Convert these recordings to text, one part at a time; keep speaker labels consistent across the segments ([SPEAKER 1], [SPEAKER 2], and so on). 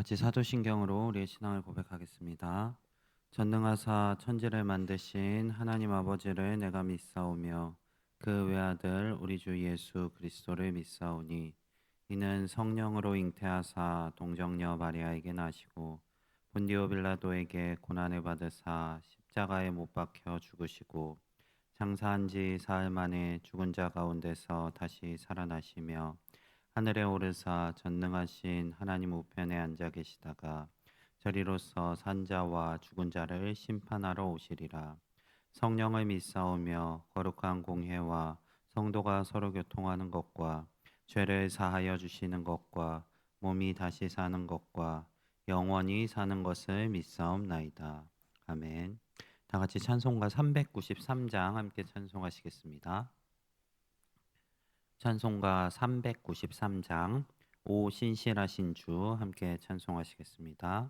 [SPEAKER 1] 같이 사도신경으로 우리의 신앙을 고백하겠습니다. 전능하사 천지를 만드신 하나님 아버지를 내가 믿사오며 그 외아들 우리 주 예수 그리스도를 믿사오니 이는 성령으로 잉태하사 동정녀 마리아에게 나시고 본디오 빌라도에게 고난을 받으사 십자가에 못 박혀 죽으시고 장사한 지 사흘 만에 죽은 자 가운데서 다시 살아나시며 하늘에 오르사 전능하신 하나님 우편에 앉아 계시다가 저리로서 산자와 죽은 자를 심판하러 오시리라. 성령을 믿사오며 거룩한 공회와 성도가 서로 교통하는 것과 죄를 사하여 주시는 것과 몸이 다시 사는 것과 영원히 사는 것을 믿사옵나이다. 아멘. 다 같이 찬송가 393장 함께 찬송하시겠습니다. 찬송가 393장 오 신실하신 주 함께 찬송하시겠습니다.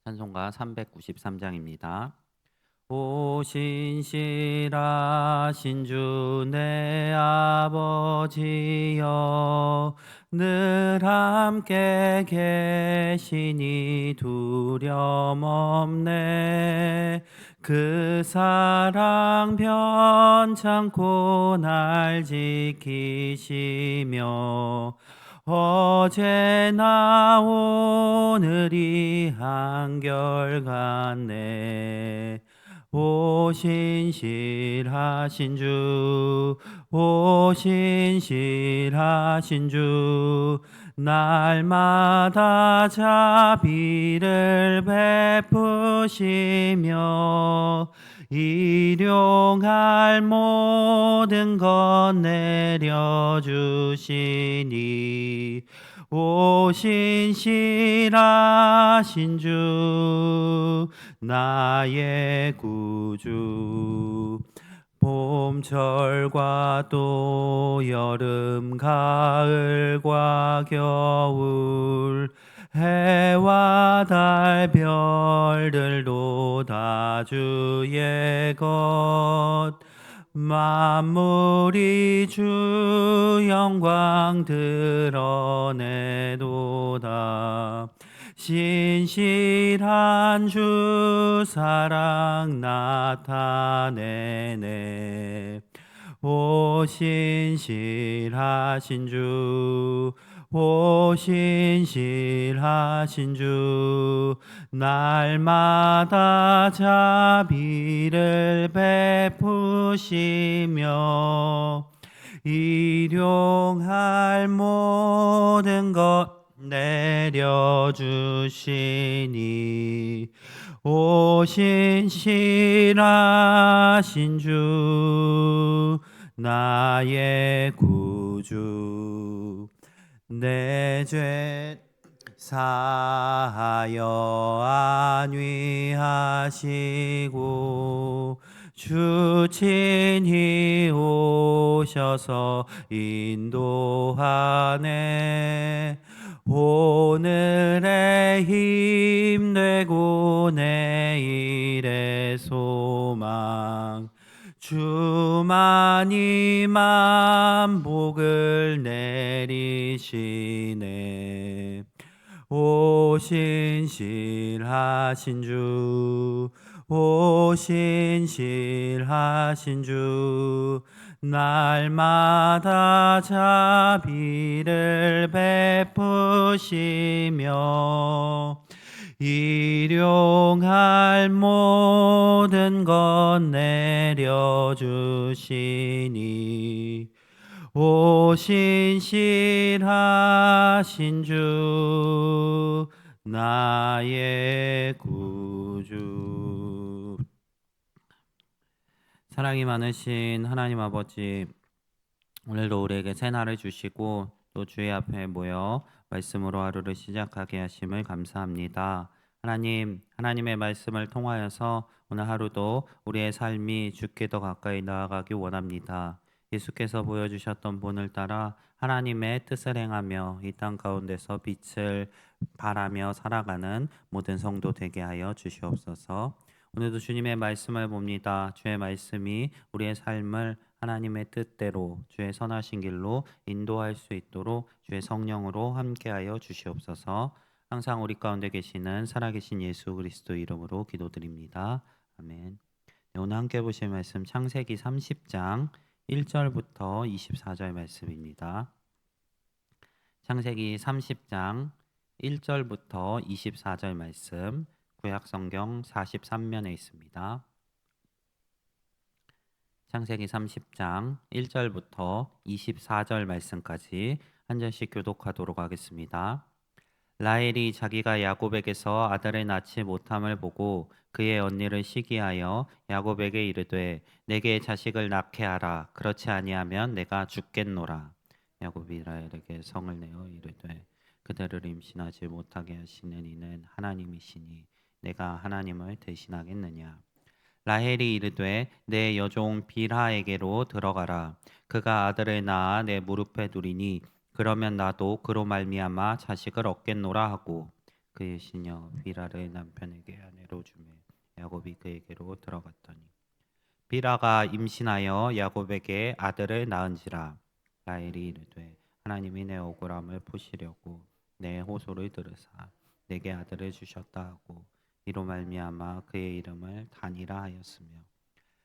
[SPEAKER 1] 찬송가 393장입니다. 오 신실하신 주 내 아버지여 늘 함께 계시니 두려움 없네. 그 사랑 변찮고 날 지키시며 어제나 오늘이 한결같네. 오 신실하신 주, 오 신실하신 주, 날마다 자비를 베푸시며 일용할 모든 것 내려주시니 오 신실하신 주 나의 구주. 봄철과 또 여름 가을과 겨울 해와 달 별들도 다 주의 것. 만물이 주 영광 드러내도다. 신실한 주 사랑 나타내네. 오 신실하신 주, 오 신실하신 주, 날마다 자비를 베푸시며 일용할 모든 것 내려주시니 오 신실하신 주 나의 구주. 내 죄 사하여 안위하시고 주 친히 오셔서 인도하네. 오늘의 힘 되고 내일의 소망 주만이 만복을 내리시네. 오 신실하신 주, 오 신실하신 주, 날마다 자비를 베푸시며 일용할 모든 것 내려주시니 오 신실하신 주 나의 구주. 사랑이 많으신 하나님 아버지, 오늘도 우리에게 새날을 주시고 또 주의 앞에 모여 말씀으로 하루를 시작하게 하심을 감사합니다. 하나님, 하나님의 말씀을 통하여서 오늘 하루도 우리의 삶이 주께 더 가까이 나아가기 원합니다. 예수께서 보여주셨던 본을 따라 하나님의 뜻을 행하며 이 땅 가운데서 빛을 발하며 살아가는 모든 성도 되게 하여 주시옵소서. 오늘도 주님의 말씀을 봅니다. 주의 말씀이 우리의 삶을 하나님의 뜻대로 주의 선하신 길로 인도할 수 있도록 주의 성령으로 함께하여 주시옵소서. 항상 우리 가운데 계시는 살아계신 예수 그리스도 이름으로 기도드립니다. 아멘. 네, 오늘 함께 보실 말씀 창세기 30장 1절부터 24절 말씀입니다. 창세기 30장 1절부터 24절 말씀 구약 성경 43면에 있습니다. 창세기 30장 1절부터 24절 말씀까지 한 절씩 교독하도록 하겠습니다. 라헬이 자기가 야곱에게서 아들을 낳지 못함을 보고 그의 언니를 시기하여 야곱에게 이르되 내게 자식을 낳게 하라. 그렇지 아니하면 내가 죽겠노라. 야곱이 라헬에게 성을 내어 이르되 그대를 임신하지 못하게 하시는 이는 하나님이시니 내가 하나님을 대신하겠느냐. 라헬이 이르되 내 여종 빌하에게로 들어가라. 그가 아들을 낳아 내 무릎에 두리니 그러면 나도 그로 말미암아 자식을 얻겠노라 하고 그의 시녀 빌하를 남편에게 아내로 주매 야곱이 그에게로 들어갔더니 빌하가 임신하여 야곱에게 아들을 낳은지라. 라헬이 이르되 하나님이 내 억울함을 푸시려고 내 호소를 들으사 내게 아들을 주셨다 하고 이로 말미암아 그의 이름을 단이라 하였으며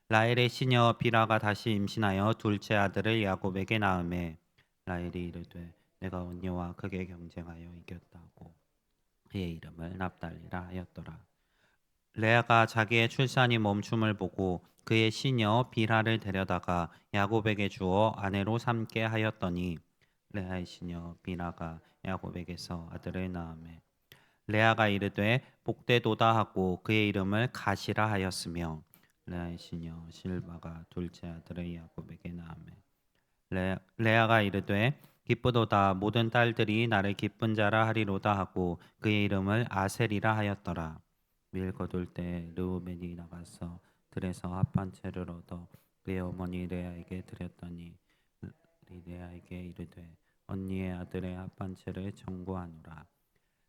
[SPEAKER 1] 라헬의 시녀 빌하가 다시 임신하여 둘째 아들을 야곱에게 낳음에 라헬이 이르되 내가 언니와 크게 경쟁하여 이겼다고 그의 이름을 납달리라 하였더라. 레아가 자기의 출산이 멈춤을 보고 그의 시녀 빌하를 데려다가 야곱에게 주어 아내로 삼게 하였더니 레아의 시녀 빌하가 야곱에게서 아들을 낳음에 레아가 이르되 복되도다 하고 그의 이름을 가시라 하였으며 레아의 시녀 실바가 둘째 아들을 야곱에게 낳음에 레아가 이르되 기쁘도다 모든 딸들이 나를 기쁜 자라 하리로다 하고 그의 이름을 아셀이라 하였더라. 밀 거둘 때 르우벤이 나가서 들에서 합한 채를 얻어 그의 어머니 레아에게 드렸더니 레아에게 이르되 언니의 아들의 합한 채를 청구하노라.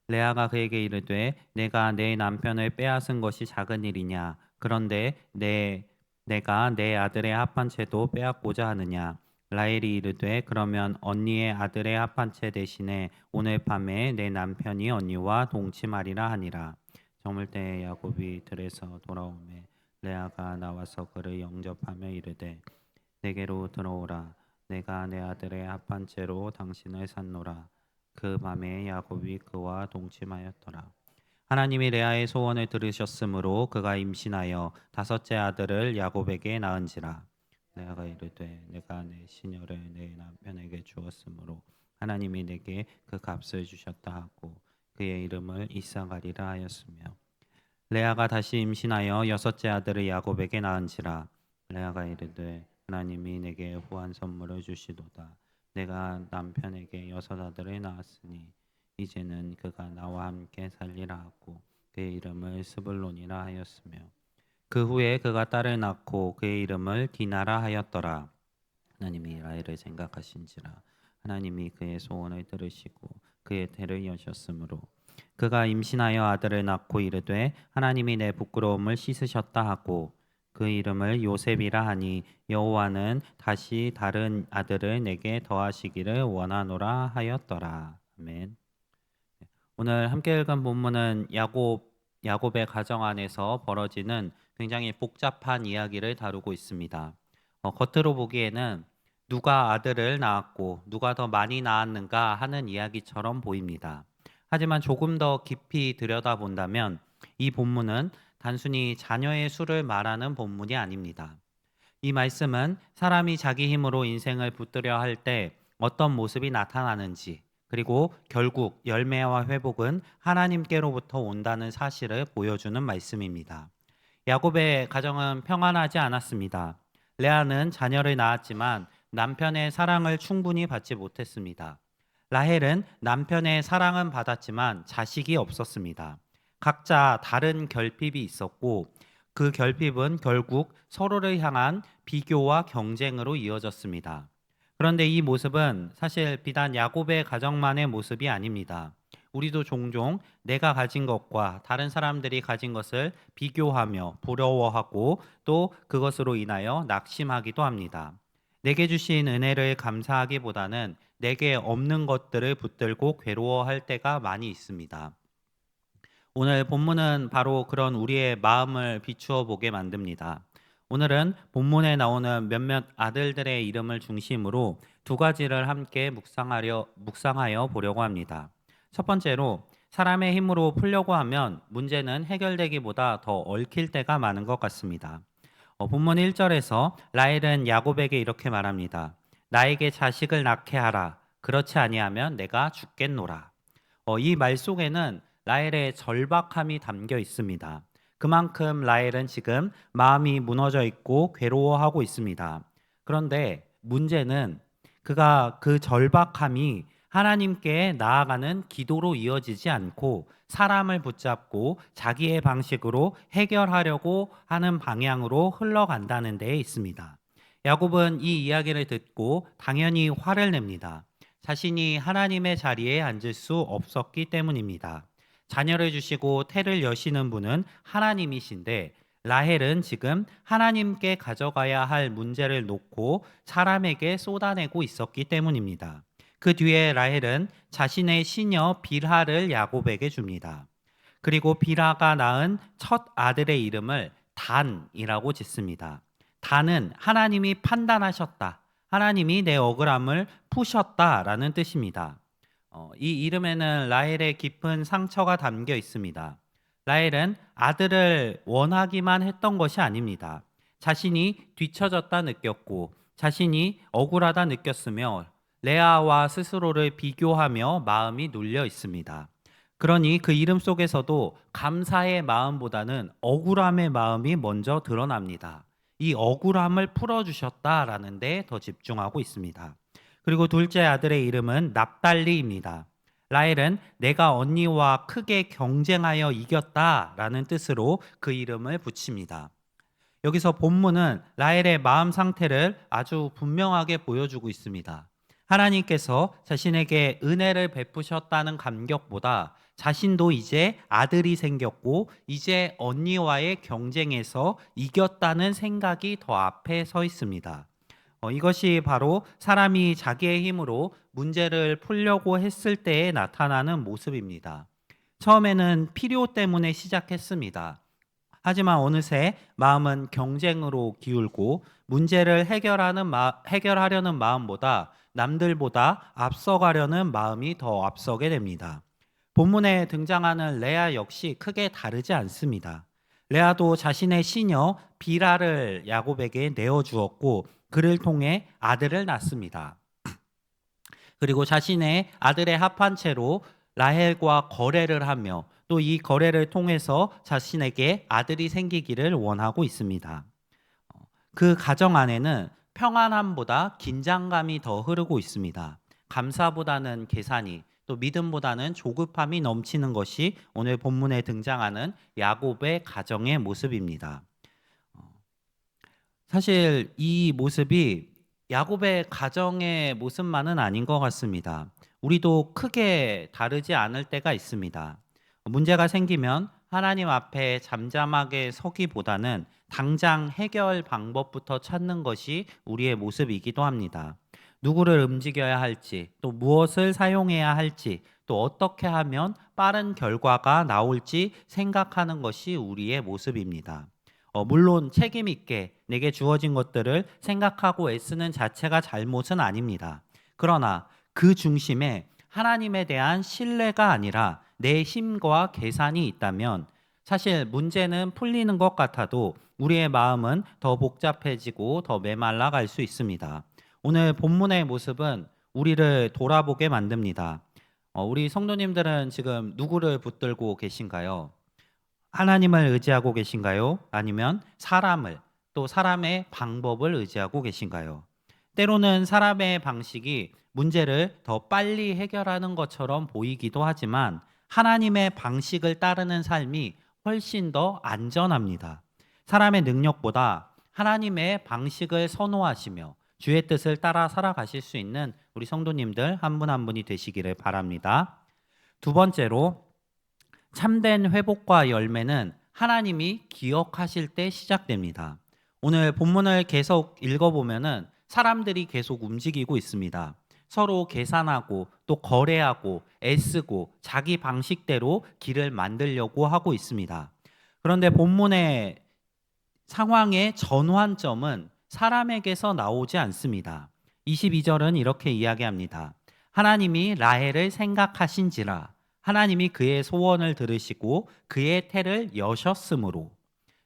[SPEAKER 1] 레아가 그에게 이르되 내가 내 남편을 빼앗은 것이 작은 일이냐. 그런데 내가 내 아들의 합한 채도 빼앗고자 하느냐. 라헬이 이르되 그러면 언니의 아들의 합한 채 대신에 오늘 밤에 내 남편이 언니와 동침하리라 하니라. 저물 때에 야곱이 들에서 돌아오매 레아가 나와서 그를 영접하며 이르되 내게로 들어오라. 내가 내 아들의 합한 채로 당신을 샀노라. 그 밤에 야곱이 그와 동침하였더라. 하나님이 레아의 소원을 들으셨으므로 그가 임신하여 다섯째 아들을 야곱에게 낳은지라. 레아가 이르되 내가 내 시녀를 내 남편에게 주었으므로 하나님이 내게 그 값을 주셨다 하고 그의 이름을 이삭아리라 하였으며 레아가 다시 임신하여 여섯째 아들을 야곱에게 낳은지라. 레아가 이르되 하나님이 내게 후한 선물을 주시도다. 내가 남편에게 여섯 아들을 낳았으니 이제는 그가 나와 함께 살리라 하고 그의 이름을 스불론이라 하였으며 그 후에 그가 딸을 낳고 그의 이름을 디나라 하였더라. 하나님이 라헬을 생각하신지라. 하나님이 그의 소원을 들으시고 그의 태를 여셨으므로 그가 임신하여 아들을 낳고 이르되 하나님이 내 부끄러움을 씻으셨다 하고 그 이름을 요셉이라 하니 여호와는 다시 다른 아들을 내게 더하시기를 원하노라 하였더라. 아멘. 오늘 함께 읽은 본문은 야곱의 가정 안에서 벌어지는 굉장히 복잡한 이야기를 다루고 있습니다. 겉으로 보기에는 누가 아들을 낳았고 누가 더 많이 낳았는가 하는 이야기처럼 보입니다. 하지만 조금 더 깊이 들여다본다면 이 본문은 단순히 자녀의 수를 말하는 본문이 아닙니다. 이 말씀은 사람이 자기 힘으로 인생을 붙들려 할 때 어떤 모습이 나타나는지 그리고 결국 열매와 회복은 하나님께로부터 온다는 사실을 보여주는 말씀입니다. 야곱의 가정은 평안하지 않았습니다. 레아는 자녀를 낳았지만 남편의 사랑을 충분히 받지 못했습니다. 라헬은 남편의 사랑은 받았지만 자식이 없었습니다. 각자 다른 결핍이 있었고 그 결핍은 결국 서로를 향한 비교와 경쟁으로 이어졌습니다. 그런데 이 모습은 사실 비단 야곱의 가정만의 모습이 아닙니다. 우리도 종종 내가 가진 것과 다른 사람들이 가진 것을 비교하며 부러워하고 또 그것으로 인하여 낙심하기도 합니다. 내게 주신 은혜를 감사하기보다는 내게 없는 것들을 붙들고 괴로워할 때가 많이 있습니다. 오늘 본문은 바로 그런 우리의 마음을 비추어 보게 만듭니다. 오늘은 본문에 나오는 몇몇 아들들의 이름을 중심으로 두 가지를 함께 묵상하여 보려고 합니다. 첫 번째로 사람의 힘으로 풀려고 하면 문제는 해결되기보다 더 얽힐 때가 많은 것 같습니다. 본문 1절에서 라헬은 야곱에게 이렇게 말합니다. 나에게 자식을 낳게 하라. 그렇지 아니하면 내가 죽겠노라. 이 말 속에는 라헬의 절박함이 담겨 있습니다. 그만큼 라헬은 지금 마음이 무너져 있고 괴로워하고 있습니다. 그런데 문제는 그가 그 절박함이 하나님께 나아가는 기도로 이어지지 않고 사람을 붙잡고 자기의 방식으로 해결하려고 하는 방향으로 흘러간다는 데에 있습니다. 야곱은 이 이야기를 듣고 당연히 화를 냅니다. 자신이 하나님의 자리에 앉을 수 없었기 때문입니다. 자녀를 주시고 태를 여시는 분은 하나님이신데 라헬은 지금 하나님께 가져가야 할 문제를 놓고 사람에게 쏟아내고 있었기 때문입니다. 그 뒤에 라헬은 자신의 시녀 빌하를 야곱에게 줍니다. 그리고 빌하가 낳은 첫 아들의 이름을 단이라고 짓습니다. 단은 하나님이 판단하셨다. 하나님이 내 억울함을 푸셨다라는 뜻입니다. 이 이름에는 라헬의 깊은 상처가 담겨 있습니다. 라헬은 아들을 원하기만 했던 것이 아닙니다. 자신이 뒤처졌다 느꼈고 자신이 억울하다 느꼈으며 레아와 스스로를 비교하며 마음이 눌려 있습니다. 그러니 그 이름 속에서도 감사의 마음보다는 억울함의 마음이 먼저 드러납니다. 이 억울함을 풀어주셨다라는 데 더 집중하고 있습니다. 그리고 둘째 아들의 이름은 납달리입니다. 라헬은 내가 언니와 크게 경쟁하여 이겼다라는 뜻으로 그 이름을 붙입니다. 여기서 본문은 라헬의 마음 상태를 아주 분명하게 보여주고 있습니다. 하나님께서 자신에게 은혜를 베푸셨다는 감격보다 자신도 이제 아들이 생겼고 이제 언니와의 경쟁에서 이겼다는 생각이 더 앞에 서 있습니다. 이것이 바로 사람이 자기의 힘으로 문제를 풀려고 했을 때에 나타나는 모습입니다. 처음에는 필요 때문에 시작했습니다. 하지만 어느새 마음은 경쟁으로 기울고 문제를 해결하려는 마음보다 남들보다 앞서가려는 마음이 더 앞서게 됩니다. 본문에 등장하는 레아 역시 크게 다르지 않습니다. 레아도 자신의 시녀 비라를 야곱에게 내어주었고 그를 통해 아들을 낳습니다. 그리고 자신의 아들의 합한 채로 라헬과 거래를 하며 또 이 거래를 통해서 자신에게 아들이 생기기를 원하고 있습니다. 그 가정 안에는 평안함보다 긴장감이 더 흐르고 있습니다. 감사보다는 계산이 또 믿음보다는 조급함이 넘치는 것이 오늘 본문에 등장하는 야곱의 가정의 모습입니다. 사실 이 모습이 야곱의 가정의 모습만은 아닌 것 같습니다. 우리도 크게 다르지 않을 때가 있습니다. 문제가 생기면 하나님 앞에 잠잠하게 서기보다는 당장 해결 방법부터 찾는 것이 우리의 모습이기도 합니다. 누구를 움직여야 할지, 또 무엇을 사용해야 할지, 또 어떻게 하면 빠른 결과가 나올지 생각하는 것이 우리의 모습입니다. 물론 책임 있게 내게 주어진 것들을 생각하고 애쓰는 자체가 잘못은 아닙니다. 그러나 그 중심에 하나님에 대한 신뢰가 아니라 내 힘과 계산이 있다면 사실 문제는 풀리는 것 같아도 우리의 마음은 더 복잡해지고 더 메말라 갈 수 있습니다. 오늘 본문의 모습은 우리를 돌아보게 만듭니다. 우리 성도님들은 지금 누구를 붙들고 계신가요? 하나님을 의지하고 계신가요? 아니면 사람을, 또 사람의 방법을 의지하고 계신가요? 때로는 사람의 방식이 문제를 더 빨리 해결하는 것처럼 보이기도 하지만 하나님의 방식을 따르는 삶이 훨씬 더 안전합니다. 사람의 능력보다 하나님의 방식을 선호하시며 주의 뜻을 따라 살아가실 수 있는 우리 성도님들 한 분 한 분이 되시기를 바랍니다. 두 번째로 참된 회복과 열매는 하나님이 기억하실 때 시작됩니다. 오늘 본문을 계속 읽어보면은
[SPEAKER 2] 사람들이 계속 움직이고 있습니다. 서로 계산하고 또 거래하고 애쓰고 자기 방식대로 길을 만들려고 하고 있습니다. 그런데 본문의 상황의 전환점은 사람에게서 나오지 않습니다. 22절은 이렇게 이야기합니다. 하나님이 라헬을 생각하신지라 하나님이 그의 소원을 들으시고 그의 태를 여셨으므로.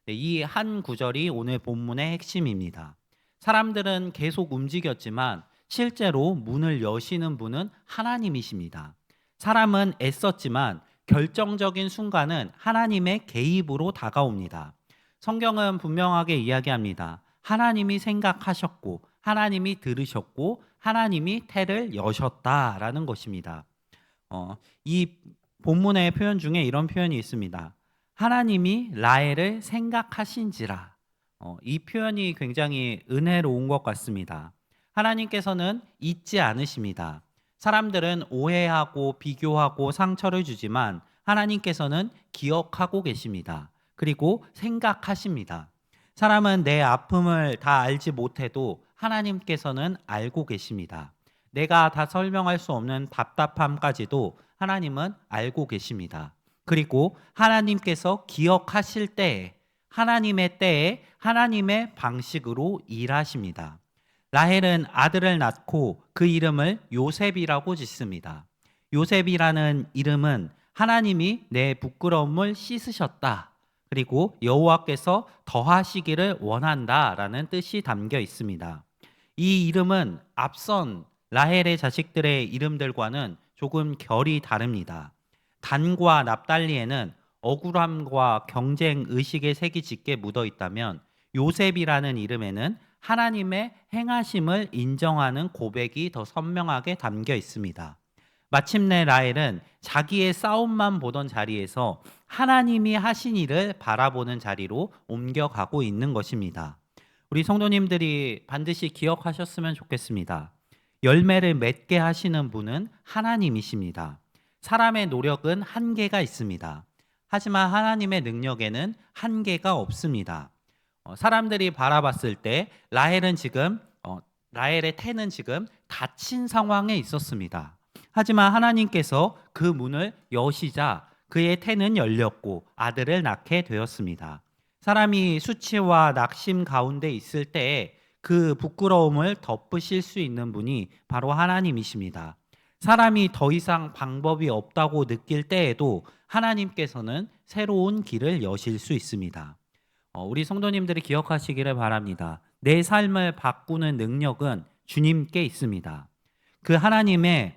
[SPEAKER 2] 이 한 구절이 오늘 본문의 핵심입니다. 사람들은 계속 움직였지만 실제로 문을 여시는 분은 하나님이십니다. 사람은 애썼지만 결정적인 순간은 하나님의 개입으로 다가옵니다. 성경은 분명하게 이야기합니다. 하나님이 생각하셨고 하나님이 들으셨고 하나님이 태를 여셨다라는 것입니다. 이 본문의 표현 중에 이런 표현이 있습니다. 하나님이 라헬을 생각하신지라. 이 표현이 굉장히 은혜로운 것 같습니다. 하나님께서는 잊지 않으십니다. 사람들은 오해하고 비교하고 상처를 주지만 하나님께서는 기억하고 계십니다. 그리고 생각하십니다. 사람은 내 아픔을 다 알지 못해도 하나님께서는 알고 계십니다. 내가 다 설명할 수 없는 답답함까지도 하나님은 알고 계십니다. 그리고 하나님께서 기억하실 때에 하나님의 때에 하나님의 방식으로 일하십니다. 라헬은 아들을 낳고 그 이름을 요셉이라고 짓습니다. 요셉이라는 이름은 하나님이 내 부끄러움을 씻으셨다. 그리고 여호와께서 더하시기를 원한다라는 뜻이 담겨 있습니다. 이 이름은 앞선 라헬의 자식들의 이름들과는 조금 결이 다릅니다. 단과 납달리에는 억울함과 경쟁 의식의 색이 짙게 묻어 있다면 요셉이라는 이름에는 하나님의 행하심을 인정하는 고백이 더 선명하게 담겨 있습니다. 마침내 라헬은 자기의 싸움만 보던 자리에서 하나님이 하신 일을 바라보는 자리로 옮겨가고 있는 것입니다. 우리 성도님들이 반드시 기억하셨으면 좋겠습니다. 열매를 맺게 하시는 분은 하나님이십니다. 사람의 노력은 한계가 있습니다. 하지만 하나님의 능력에는 한계가 없습니다. 사람들이 바라봤을 때 라헬의 태는 지금 닫힌 상황에 있었습니다. 하지만 하나님께서 그 문을 여시자 그의 태는 열렸고 아들을 낳게 되었습니다. 사람이 수치와 낙심 가운데 있을 때에 그 부끄러움을 덮으실 수 있는 분이 바로 하나님이십니다. 사람이 더 이상 방법이 없다고 느낄 때에도 하나님께서는 새로운 길을 여실 수 있습니다. 우리 성도님들이 기억하시기를 바랍니다. 내 삶을 바꾸는 능력은 주님께 있습니다. 그 하나님의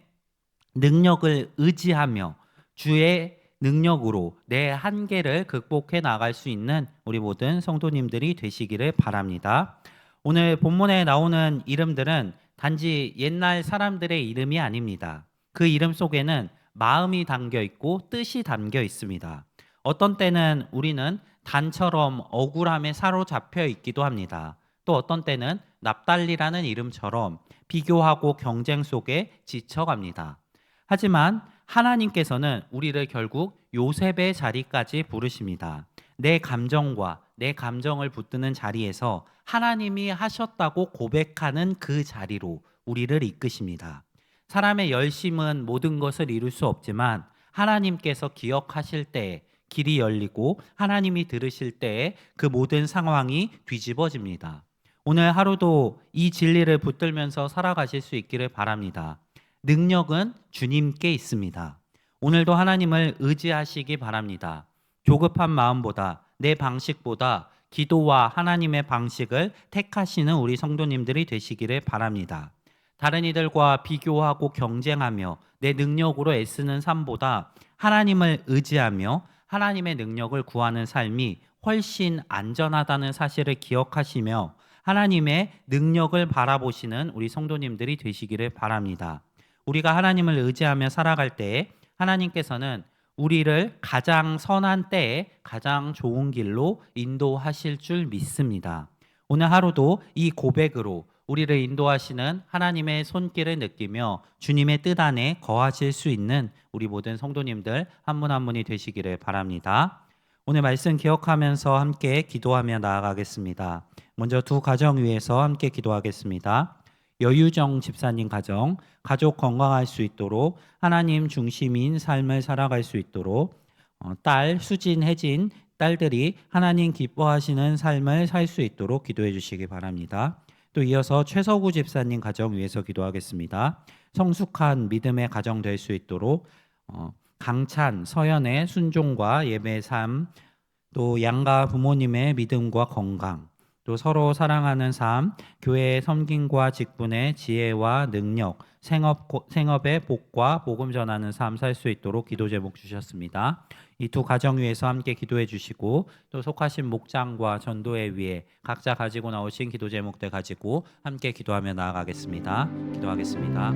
[SPEAKER 2] 능력을 의지하며 주의 능력으로 내 한계를 극복해 나갈 수 있는 우리 모든 성도님들이 되시기를 바랍니다. 오늘 본문에 나오는 이름들은 단지 옛날 사람들의 이름이 아닙니다. 그 이름 속에는 마음이 담겨 있고 뜻이 담겨 있습니다. 어떤 때는 우리는 단처럼 억울함에 사로잡혀 있기도 합니다. 또 어떤 때는 납달리라는 이름처럼 비교하고 경쟁 속에 지쳐갑니다. 하지만 하나님께서는 우리를 결국 요셉의 자리까지 부르십니다. 내 감정과 내 감정을 붙드는 자리에서 하나님이 하셨다고 고백하는 그 자리로 우리를 이끄십니다. 사람의 열심은 모든 것을 이룰 수 없지만 하나님께서 기억하실 때에 길이 열리고 하나님이 들으실 때에 그 모든 상황이 뒤집어집니다. 오늘 하루도 이 진리를 붙들면서 살아가실 수 있기를 바랍니다. 능력은 주님께 있습니다. 오늘도 하나님을 의지하시기 바랍니다. 조급한 마음보다 내 방식보다 기도와 하나님의 방식을 택하시는 우리 성도님들이 되시기를 바랍니다. 다른 이들과 비교하고 경쟁하며 내 능력으로 애쓰는 삶보다 하나님을 의지하며 하나님의 능력을 구하는 삶이 훨씬 안전하다는 사실을 기억하시며 하나님의 능력을 바라보시는 우리 성도님들이 되시기를 바랍니다. 우리가 하나님을 의지하며 살아갈 때에 하나님께서는 우리를 가장 선한 때에 가장 좋은 길로 인도하실 줄 믿습니다. 오늘 하루도 이 고백으로 우리를 인도하시는 하나님의 손길을 느끼며 주님의 뜻 안에 거하실 수 있는 우리 모든 성도님들 한 분 한 분이 되시기를 바랍니다. 오늘 말씀 기억하면서 함께 기도하며 나아가겠습니다. 먼저 두 가정 위해서 함께 기도하겠습니다. 여유정 집사님 가정, 가족 건강할 수 있도록 하나님 중심인 삶을 살아갈 수 있도록 딸 수진, 혜진 딸들이 하나님 기뻐하시는 삶을 살 수 있도록 기도해 주시기 바랍니다. 또 이어서 최서구 집사님 가정 위해서 기도하겠습니다. 성숙한 믿음의 가정 될 수 있도록 강찬, 서연의 순종과 예배의 삶, 또 양가 부모님의 믿음과 건강, 또 서로 사랑하는 삶, 교회의 섬김과 직분의 지혜와 능력, 생업의 복과 복음 전하는 삶 살 수 있도록 기도 제목 주셨습니다. 이 두 가정 위해서 함께 기도해 주시고 또 속하신 목장과 전도회 위에 각자 가지고 나오신 기도 제목들 가지고 함께 기도하며 나아가겠습니다. 기도하겠습니다.